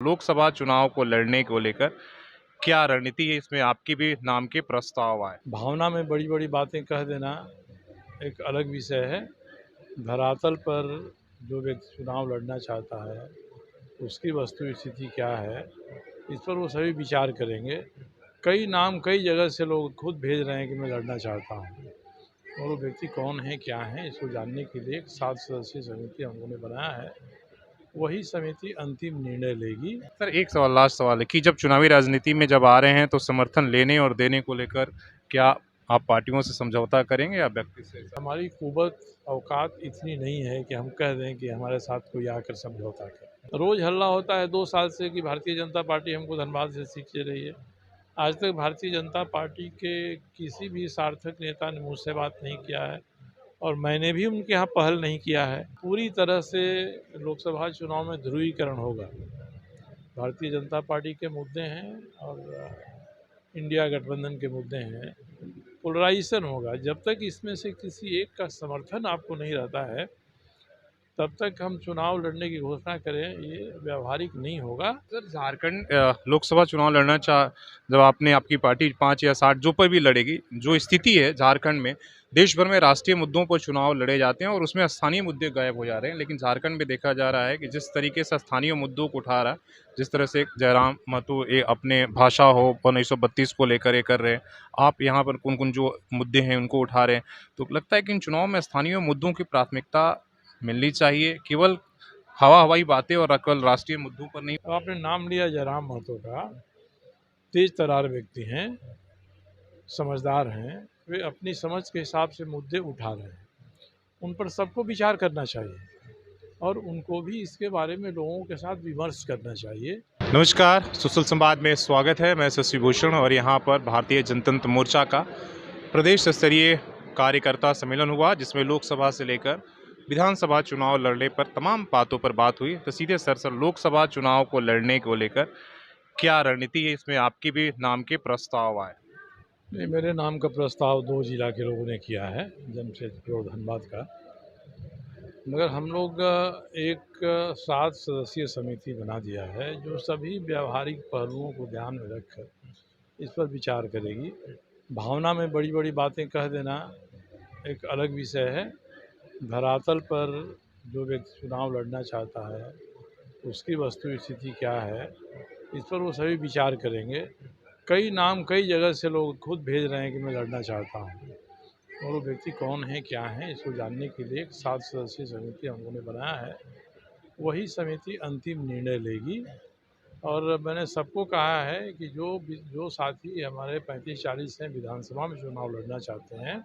लोकसभा चुनाव को लड़ने को लेकर क्या रणनीति है? इसमें आपकी भी नाम के प्रस्ताव आए। भावना में बड़ी-बड़ी बातें कह देना एक अलग विषय है। धरातल पर जो व्यक्ति चुनाव लड़ना चाहता है, उसकी वस्तु स्थिति क्या है, इस पर वो सभी विचार करेंगे। कई नाम कई जगह से लोग खुद भेज रहे हैं कि मैं लड़ना चाहता हूँ और वो व्यक्ति कौन है, क्या है, इसको जानने के लिए एक 7 सदस्यीय समिति हम लोगों ने बनाया है। वही समिति अंतिम निर्णय लेगी। सर, एक सवाल, लास्ट सवाल है कि जब चुनावी राजनीति में जब आ रहे हैं तो समर्थन लेने और देने को लेकर क्या आप पार्टियों से समझौता करेंगे या व्यक्ति से? हमारी कुवत औकात इतनी नहीं है कि हम कह दें कि हमारे साथ कोई आकर समझौता करे। रोज़ हल्ला होता है 2 साल से कि भारतीय जनता पार्टी हमको धनबाद से सीट दे रही है। आज तक भारतीय जनता पार्टी के किसी भी सार्थक नेता ने मुझसे बात नहीं किया है और मैंने भी उनके यहाँ पहल नहीं किया है। पूरी तरह से लोकसभा चुनाव में ध्रुवीकरण होगा। भारतीय जनता पार्टी के मुद्दे हैं और इंडिया गठबंधन के मुद्दे हैं। पोलराइजेशन होगा। जब तक इसमें से किसी एक का समर्थन आपको नहीं रहता है, तब तक हम चुनाव लड़ने की घोषणा करें, ये व्यावहारिक नहीं होगा। सर, झारखंड लोकसभा चुनाव लड़ना चाह जब आपने आपकी पार्टी 5 या 60 जो पर भी लड़ेगी, जो स्थिति है झारखंड में, देश भर में राष्ट्रीय मुद्दों पर चुनाव लड़े जाते हैं और उसमें स्थानीय मुद्दे गायब हो जा रहे हैं। लेकिन झारखंड में देखा जा रहा है कि जिस तरीके से स्थानीय मुद्दों को उठा रहा है, जिस तरह से जयराम महतो अपने भाषा हो 1932 को लेकर ये कर रहे हैं, आप यहाँ पर कौन-कौन जो मुद्दे हैं उनको उठा रहे हैं। तो लगता है कि इन चुनाव में स्थानीय मुद्दों की प्राथमिकता मिलनी चाहिए, केवल हवा-हवाई बातें और केवल राष्ट्रीय मुद्दों पर नहीं। अब आपने नाम लिया जयराम महतो का, तेज तर्रार व्यक्ति हैं, समझदार हैं, वे अपनी समझ के हिसाब से मुद्दे उठा रहे हैं। उन पर सबको विचार करना चाहिए और उनको भी इसके बारे में लोगों के साथ विमर्श करना चाहिए। नमस्कार, सुशल संवाद में स्वागत है। मैं शशि भूषण और यहाँ पर भारतीय जनतंत्र मोर्चा का प्रदेश स्तरीय कार्यकर्ता सम्मेलन हुआ, जिसमें लोकसभा से लेकर विधानसभा चुनाव लड़ने पर तमाम बातों पर बात हुई। तो सीधे सर लोकसभा चुनाव को लड़ने को लेकर क्या रणनीति है? इसमें आपकी भी नाम के प्रस्ताव आए। नहीं, मेरे नाम का प्रस्ताव 2 जिला के लोगों ने किया है, जमशेदपुर और धनबाद का। मगर हम लोग एक 7 सदस्यीय समिति बना दिया है, जो सभी व्यावहारिक पहलुओं को ध्यान में रखकर इस पर विचार करेगी। भावना में बड़ी-बड़ी बातें कह देना एक अलग विषय है। धरातल पर जो व्यक्ति चुनाव लड़ना चाहता है, उसकी वस्तु स्थिति क्या है, इस पर वो सभी विचार करेंगे। कई नाम कई जगह से लोग खुद भेज रहे हैं कि मैं लड़ना चाहता हूँ और वो व्यक्ति कौन है, क्या है, इसको जानने के लिए एक 7 सदस्यीय समिति हम लोगों ने बनाया है। वही समिति अंतिम निर्णय लेगी और मैंने सबको कहा है कि जो साथी हमारे 35-40 हैं विधानसभा में चुनाव लड़ना चाहते हैं,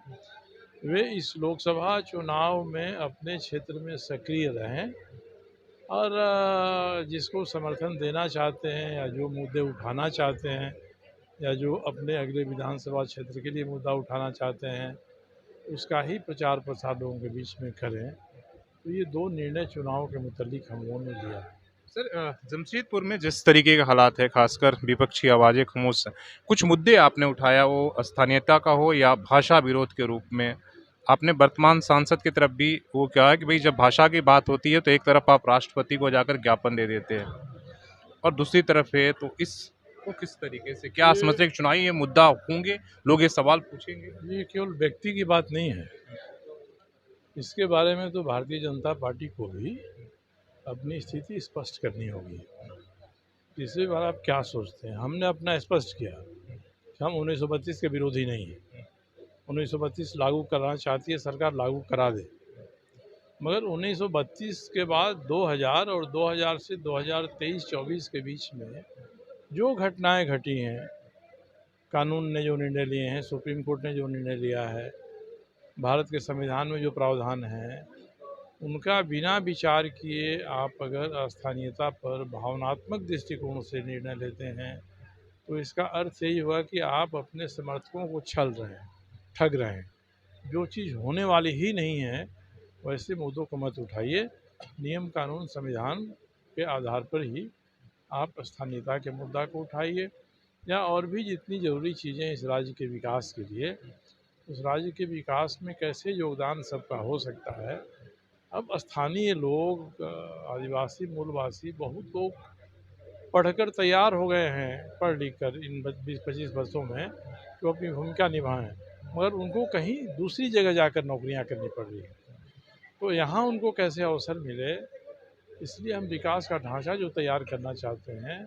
वे इस लोकसभा चुनाव में अपने क्षेत्र में सक्रिय रहें और जिसको समर्थन देना चाहते हैं या जो मुद्दे उठाना चाहते हैं या जो अपने अगले विधानसभा क्षेत्र के लिए मुद्दा उठाना चाहते हैं, उसका ही प्रचार प्रसार लोगों के बीच में करें। तो ये 2 निर्णय चुनाव के मुतालिक हम लोगों ने लिया है। सर, जमशेदपुर में जिस तरीके के हालात है, खासकर विपक्षी आवाज़ें खामोश हैं। कुछ मुद्दे आपने उठाया, वो स्थानीयता का हो या भाषा विरोध के रूप में। आपने वर्तमान सांसद की तरफ भी वो कहा है कि भई जब भाषा की बात होती है तो एक तरफ आप राष्ट्रपति को जाकर ज्ञापन दे देते हैं और दूसरी तरफ है तो इसको किस तरीके से क्या ये समझते हैं कि चुनावी ये मुद्दा होंगे, लोग ये सवाल पूछेंगे? ये केवल व्यक्ति की बात नहीं है। इसके बारे में तो भारतीय जनता पार्टी को भी अपनी स्थिति स्पष्ट करनी होगी। इसके बारे आप क्या सोचते हैं? हमने अपना स्पष्ट किया कि हम 1932 के विरोधी नहीं हैं। 1932 लागू कराना चाहती है सरकार, लागू करा दे। मगर 1932 के बाद 2000 और 2000 से 2023-24 के बीच में जो घटनाएं घटी हैं, कानून ने जो निर्णय लिए हैं, सुप्रीम कोर्ट ने जो निर्णय लिया है, भारत के संविधान में जो प्रावधान हैं, उनका बिना विचार किए आप अगर स्थानीयता पर भावनात्मक दृष्टिकोण से निर्णय लेते हैं, तो इसका अर्थ यही हुआ कि आप अपने समर्थकों को छल रहे हैं, ठग रहे हैं। जो चीज़ होने वाली ही नहीं है, वैसे मुद्दों को मत उठाइए। नियम कानून संविधान के आधार पर ही आप स्थानीयता के मुद्दा को उठाइए या और भी जितनी ज़रूरी चीज़ें इस राज्य के विकास के लिए, उस राज्य के विकास में कैसे योगदान सबका हो सकता है। अब स्थानीय लोग, आदिवासी मूलवासी बहुत लोग पढ़कर तैयार हो गए हैं, पढ़ लिख कर इन 20-25 वर्षों में, जो अपनी भूमिका निभाएं, मगर उनको कहीं दूसरी जगह जाकर नौकरियां करनी पड़ रही हैं। तो यहाँ उनको कैसे अवसर मिले, इसलिए हम विकास का ढांचा जो तैयार करना चाहते हैं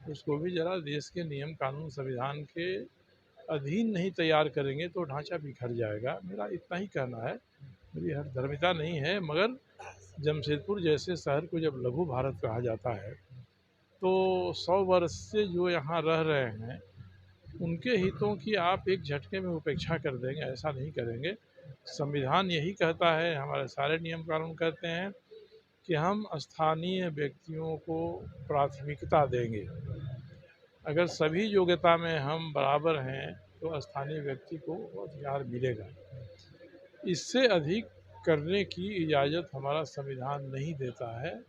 उसको भी ज़रा देश के नियम कानून संविधान के अधीन नहीं तैयार करेंगे तो ढांचा बिखर जाएगा। मेरा इतना ही कहना है, मेरी हठधर्मिता नहीं है, मगर जमशेदपुर जैसे शहर को जब लघु भारत कहा जाता है तो 100 वर्ष से जो यहाँ रह रहे हैं उनके हितों की आप एक झटके में उपेक्षा कर देंगे, ऐसा नहीं करेंगे। संविधान यही कहता है, हमारे सारे नियम कानून कहते हैं कि हम स्थानीय व्यक्तियों को प्राथमिकता देंगे। अगर सभी योग्यता में हम बराबर हैं तो स्थानीय व्यक्ति को अधिकार मिलेगा। इससे अधिक करने की इजाज़त हमारा संविधान नहीं देता है।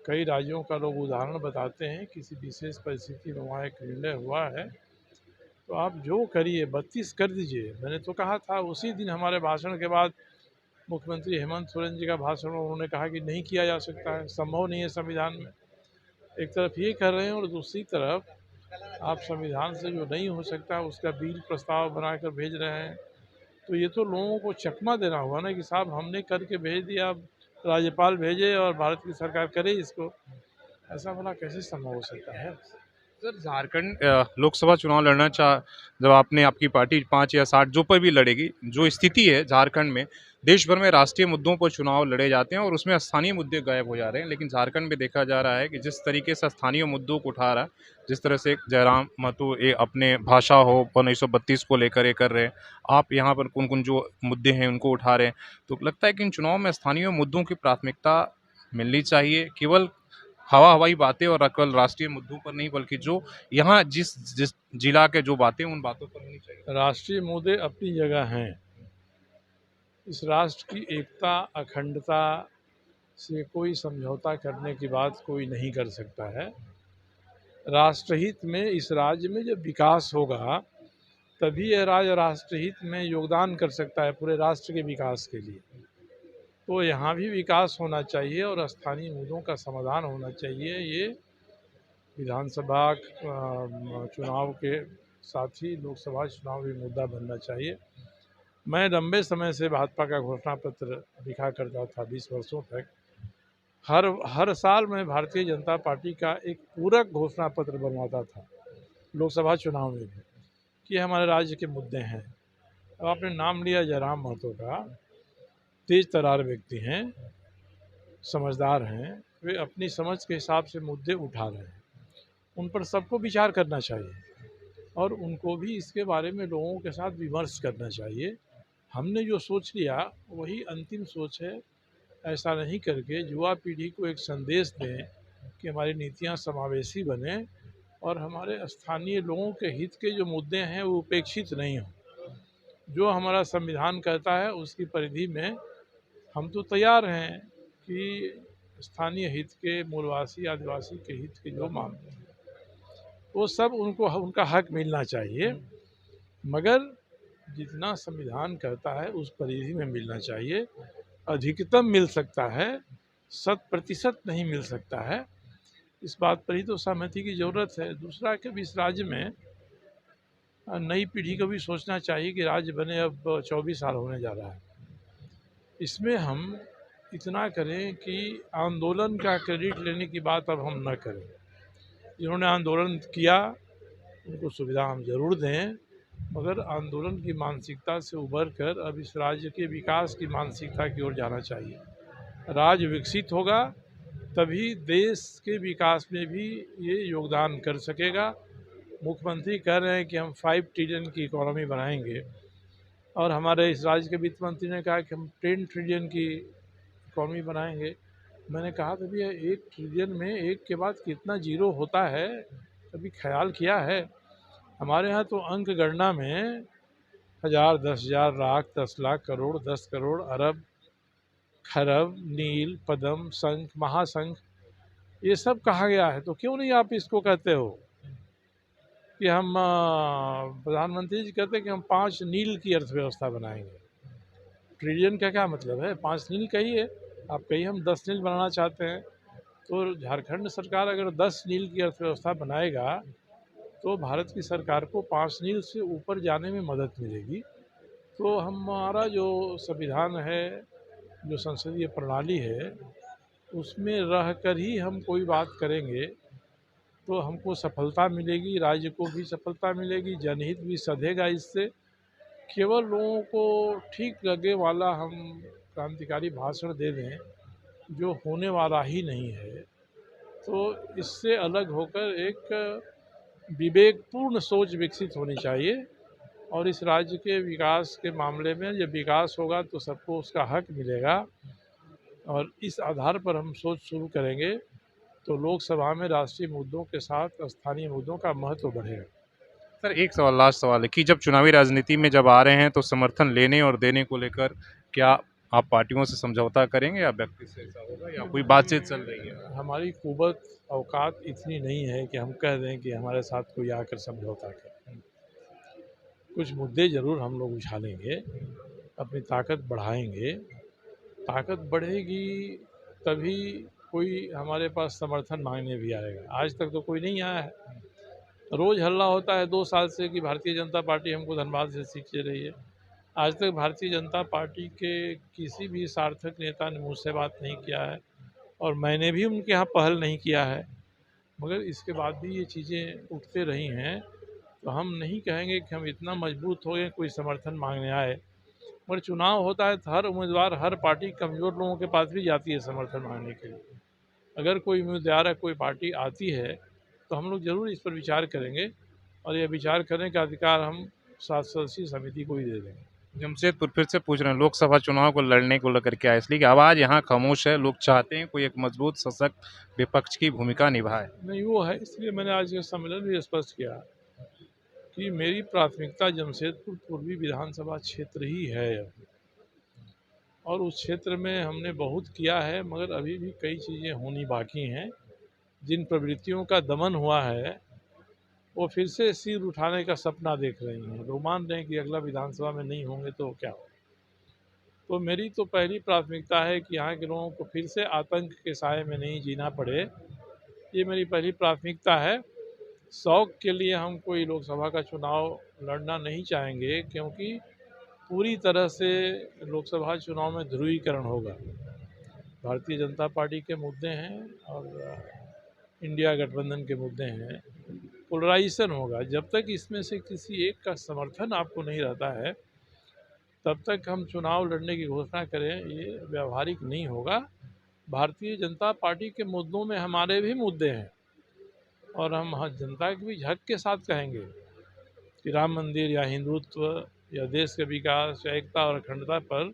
कई राज्यों का लोग उदाहरण बताते हैं, किसी विशेष परिस्थिति में वहाँ एक निर्णय हुआ है तो आप जो करिए 32 कर दीजिए। मैंने तो कहा था, उसी दिन हमारे भाषण के बाद मुख्यमंत्री हेमंत सोरेन जी का भाषण, उन्होंने कहा कि नहीं किया जा सकता है, संभव नहीं है संविधान में। एक तरफ ये कर रहे हैं और दूसरी तरफ आप संविधान से जो नहीं हो सकता उसका बिल प्रस्ताव बनाकर भेज रहे हैं। तो ये तो लोगों को चकमा देना हुआ ना कि साहब हमने करके भेज दिया, अब राज्यपाल भेजे और भारत की सरकार करे इसको। ऐसा भला कैसे संभव हो सकता है? सर, झारखंड लोकसभा चुनाव लड़ना चाह जब आपने आपकी पार्टी 5 या 60 जो पर भी लड़ेगी, जो स्थिति है झारखंड में, देश भर में राष्ट्रीय मुद्दों पर चुनाव लड़े जाते हैं और उसमें स्थानीय मुद्दे गायब हो जा रहे हैं। लेकिन झारखंड में देखा जा रहा है कि जिस तरीके से स्थानीय मुद्दों को उठा रहा है, जिस तरह से जयराम महतो अपने भाषा हो 1932 को लेकर ये कर रहे हैं, आप यहाँ पर कौन-कौन जो मुद्दे हैं उनको उठा रहे हैं। तो लगता है कि इन चुनाव में स्थानीय मुद्दों की प्राथमिकता मिलनी चाहिए, केवल हवा-हवाई बातें और केवल राष्ट्रीय मुद्दों पर नहीं, बल्कि जो यहाँ जिस जिस जिला के जो बातें उन बातों पर होनी चाहिए। राष्ट्रीय मुद्दे अपनी जगह हैं। इस राष्ट्र की एकता, अखंडता से कोई समझौता करने की बात कोई नहीं कर सकता है। राष्ट्रहित में इस राज्य में जब विकास होगा तभी यह राज्य राष्ट्रहित में योगदान कर सकता है पूरे राष्ट्र के विकास के लिए। तो यहाँ भी विकास होना चाहिए और स्थानीय मुद्दों का समाधान होना चाहिए। ये विधानसभा चुनाव के साथ ही लोकसभा चुनाव भी मुद्दा बनना चाहिए। मैं लंबे समय से भाजपा का घोषणा पत्र लिखा करता था 20 वर्षों तक। हर साल मैं भारतीय जनता पार्टी का एक पूरक घोषणा पत्र बनवाता था लोकसभा चुनाव में भी, कि हमारे राज्य के मुद्दे हैं। अब आपने नाम लिया जयराम महतो का, तेज तर्रार व्यक्ति हैं, समझदार हैं, वे अपनी समझ के हिसाब से मुद्दे उठा रहे हैं। उन पर सबको विचार करना चाहिए और उनको भी इसके बारे में लोगों के साथ विमर्श करना चाहिए। हमने जो सोच लिया वही अंतिम सोच है। ऐसा नहीं करके युवा पीढ़ी को एक संदेश दें कि हमारी नीतियाँ समावेशी बने और हमारे स्थानीय लोगों के हित के जो मुद्दे हैं वो उपेक्षित नहीं हों। जो हमारा संविधान कहता है उसकी परिधि में हम तो तैयार हैं कि स्थानीय हित के, मूलवासी आदिवासी के हित के जो मामले हैं वो सब उनको उनका हक मिलना चाहिए, मगर जितना संविधान कहता है उस परिधि में मिलना चाहिए। अधिकतम मिल सकता है, 100% नहीं मिल सकता है। इस बात पर ही तो सहमति की ज़रूरत है। दूसरा कि इस राज्य में नई पीढ़ी को भी सोचना चाहिए कि राज्य बने अब 24 साल होने जा रहा है। इसमें हम इतना करें कि आंदोलन का क्रेडिट लेने की बात अब हम न करें। जिन्होंने आंदोलन किया उनको सुविधा हम ज़रूर दें, मगर आंदोलन की मानसिकता से उबर कर अब इस राज्य के विकास की मानसिकता की ओर जाना चाहिए। राज्य विकसित होगा तभी देश के विकास में भी ये योगदान कर सकेगा। मुख्यमंत्री कह रहे हैं कि हम 5 ट्रिलियन की इकोनॉमी बनाएंगे और हमारे इस राज्य के वित्त मंत्री ने कहा कि हम 10 ट्रिलियन की इकोनॉमी बनाएंगे। मैंने कहा था भैया 1 ट्रिलियन में एक के बाद कितना जीरो होता है, कभी ख्याल किया है? हमारे यहाँ तो अंक गणना में 1000, 10,000, लाख, 10 लाख, करोड़, 10 करोड़, अरब, खरब, नील, पद्म, शंख, महाशंख ये सब कहा गया है। तो क्यों नहीं आप इसको कहते हो कि हम प्रधानमंत्री जी कहते हैं कि हम 5 नील की अर्थव्यवस्था बनाएंगे। ट्रिलियन का क्या मतलब है? 5 नील कहिए, आप कहिए हम 10 नील बनाना चाहते हैं। तो झारखंड सरकार अगर 10 नील की अर्थव्यवस्था बनाएगा तो भारत की सरकार को 5 नील से ऊपर जाने में मदद मिलेगी। तो हमारा जो संविधान है, जो संसदीय प्रणाली है, उसमें रहकर ही हम कोई बात करेंगे तो हमको सफलता मिलेगी, राज्य को भी सफलता मिलेगी, जनहित भी सधेगा इससे। केवल लोगों को ठीक लगे वाला हम क्रांतिकारी भाषण दे दें, जो होने वाला ही नहीं है। तो इससे अलग होकर एक विवेकपूर्ण सोच विकसित होनी चाहिए और इस राज्य के विकास के मामले में जब विकास होगा तो सबको उसका हक मिलेगा और इस आधार पर हम सोच शुरू करेंगे तो लोकसभा में राष्ट्रीय मुद्दों के साथ स्थानीय मुद्दों का महत्व बढ़ेगा। सर एक सवाल, लास्ट सवाल है कि जब चुनावी राजनीति में जब आ रहे हैं तो समर्थन लेने और देने को लेकर क्या आप पार्टियों से समझौता करेंगे या व्यक्ति से ऐसा होगा या कोई बातचीत चल रही है? हमारी कुवत औकात इतनी नहीं है कि हम कह दें कि हमारे साथ कोई आकर समझौता करे। कुछ मुद्दे ज़रूर हम लोग उछालेंगे, अपनी ताकत बढ़ाएंगे। ताकत बढ़ेगी तभी कोई हमारे पास समर्थन मांगने भी आएगा। आज तक तो कोई नहीं आया है। रोज़ हल्ला होता है 2 साल से कि भारतीय जनता पार्टी हमको धनबाद से सीट दे रही है। आज तक भारतीय जनता पार्टी के किसी भी सार्थक नेता ने मुझसे बात नहीं किया है और मैंने भी उनके यहाँ पहल नहीं किया है। मगर इसके बाद भी ये चीज़ें उठते रही हैं, तो हम नहीं कहेंगे कि हम इतना मजबूत हो गए कोई समर्थन मांगने आए। मगर चुनाव होता है तो हर उम्मीदवार, हर पार्टी कमज़ोर लोगों के पास भी जाती है समर्थन मांगने के लिए। अगर कोई उम्मीदवार है, कोई पार्टी आती है तो हम लोग ज़रूर इस पर विचार करेंगे और यह विचार करने का अधिकार हम 7 सदस्यीय समिति को ही दे देंगे। जमशेदपुर फिर से पूछ रहे हैं लोकसभा चुनाव को लड़ने को लेकर क्या है, इसलिए कि आवाज़ यहाँ खामोश है, लोग चाहते हैं कोई एक मजबूत सशक्त विपक्ष की भूमिका निभाए। नहीं, वो है, इसलिए मैंने आज के सम्मेलन में स्पष्ट किया कि मेरी प्राथमिकता जमशेदपुर पूर्वी विधानसभा क्षेत्र ही है और उस क्षेत्र में हमने बहुत किया है, मगर अभी भी कई चीज़ें होनी बाकी हैं। जिन प्रवृत्तियों का दमन हुआ है वो फिर से सिर उठाने का सपना देख रही हैं। लोग मान रहे हैं कि अगला विधानसभा में नहीं होंगे तो क्या हो। तो मेरी तो पहली प्राथमिकता है कि यहाँ के लोगों को फिर से आतंक के साए में नहीं जीना पड़े, ये मेरी पहली प्राथमिकता है। शौक के लिए हम कोई लोकसभा का चुनाव लड़ना नहीं चाहेंगे, क्योंकि पूरी तरह से लोकसभा चुनाव में ध्रुवीकरण होगा। भारतीय जनता पार्टी के मुद्दे हैं और इंडिया गठबंधन के मुद्दे हैं, पोलराइजेशन होगा। जब तक इसमें से किसी एक का समर्थन आपको नहीं रहता है तब तक हम चुनाव लड़ने की घोषणा करें, ये व्यावहारिक नहीं होगा। भारतीय जनता पार्टी के मुद्दों में हमारे भी मुद्दे हैं और हम जनता के भी हक के साथ कहेंगे कि राम मंदिर या हिंदुत्व या देश के विकास या एकता और अखंडता पर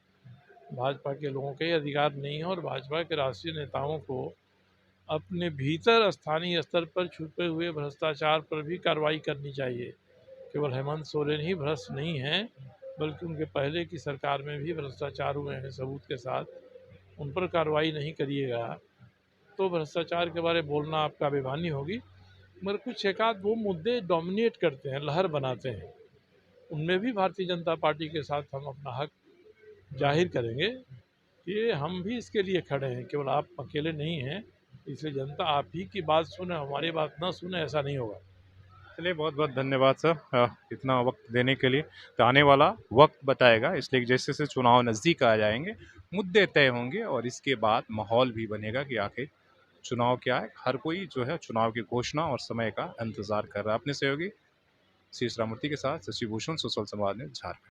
भाजपा के लोगों के अधिकार नहीं है और भाजपा के राष्ट्रीय नेताओं को अपने भीतर स्थानीय स्तर पर छुपे हुए भ्रष्टाचार पर भी कार्रवाई करनी चाहिए। केवल हेमंत सोरेन ही भ्रष्ट नहीं हैं, बल्कि उनके पहले की सरकार में भी भ्रष्टाचार हुए हैं सबूत के साथ। उन पर कार्रवाई नहीं करिएगा तो भ्रष्टाचार के बारे में बोलना आपका बेईमानी होगी। मगर कुछ एक आध वो मुद्दे डोमिनेट करते हैं, लहर बनाते हैं, उनमें भी भारतीय जनता पार्टी के साथ हम अपना हक जाहिर करेंगे कि हम भी इसके लिए खड़े हैं, केवल आप अकेले नहीं हैं। इसलिए जनता आप ही की बात सुने, हमारी बात ना सुने, ऐसा नहीं होगा। चलिए बहुत बहुत धन्यवाद सर, इतना वक्त देने के लिए। तो आने वाला वक्त बताएगा, इसलिए कि जैसे जैसे चुनाव नज़दीक आ जाएंगे मुद्दे तय होंगे और इसके बाद माहौल भी बनेगा कि आखिर चुनाव क्या है। हर कोई जो है चुनाव की घोषणा और समय का इंतजार कर रहा है। अपने सहयोगी सी रामूर्ति के साथ शशि भूषण, सोशल संवाद न्यूज़, झारखंड।